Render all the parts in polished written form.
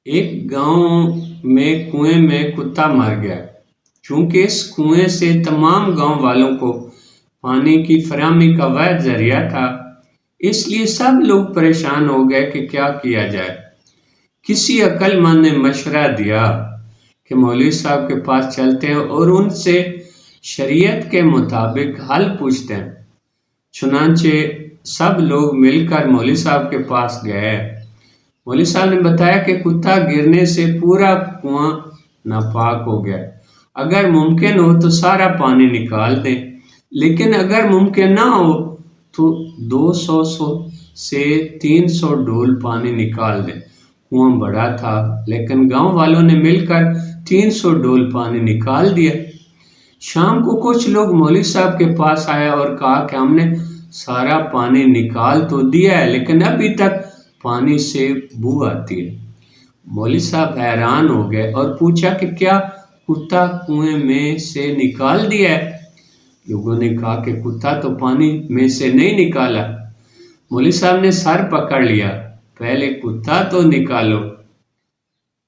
ایک گاؤں میں کنویں میں کتا مر گیا۔ چونکہ اس کنویں سے تمام گاؤں والوں کو پانی کی فراہمی کا واحد ذریعہ تھا، اس لیے سب لوگ پریشان ہو گئے کہ کیا کیا جائے۔ کسی عقل مند نے مشورہ دیا کہ مولوی صاحب کے پاس چلتے ہیں اور ان سے شریعت کے مطابق حل پوچھتے ہیں۔ چنانچہ سب لوگ مل کر مولوی صاحب کے پاس گئے۔ مولوی صاحب نے بتایا کہ کتا گرنے سے پورا کنواں ناپاک ہو گیا۔ اگر ممکن ہو تو سارا پانی نکال دیں، لیکن اگر ممکن نہ ہو تو 200 سے 300 ڈول پانی نکال دیں۔ کنواں بڑا تھا، لیکن گاؤں والوں نے مل کر 300 ڈول پانی نکال دیا۔ شام کو کچھ لوگ مولوی صاحب کے پاس آئے اور کہا کہ ہم نے سارا پانی نکال تو دیا ہے، لیکن ابھی تک پانی سے بو آتی ہے۔ مولوی صاحب حیران ہو گئے اور پوچھا کہ کیا کتا کنویں میں سے نکال دیا ہے؟ لوگوں نے کہا کہ کتا تو پانی میں سے نہیں نکالا۔ مولوی صاحب نے سر پکڑ لیا، پہلے کتا تو نکالو۔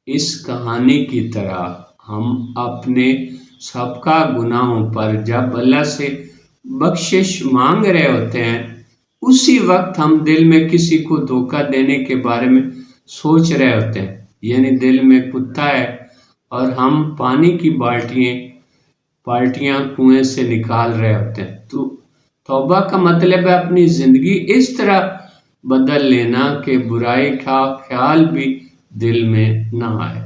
اس کہانی کی طرح ہم اپنے سابقہ گناہوں پر جب اللہ سے بخشش مانگ رہے ہوتے ہیں، اسی وقت ہم دل میں کسی کو دھوکہ دینے کے بارے میں سوچ رہے ہوتے ہیں، یعنی دل میں کتا ہے اور ہم پانی کی بالٹیاں کنویں سے نکال رہے ہوتے ہیں۔ تو توبہ کا مطلب ہے اپنی زندگی اس طرح بدل لینا کہ برائی کا خیال بھی دل میں نہ آئے۔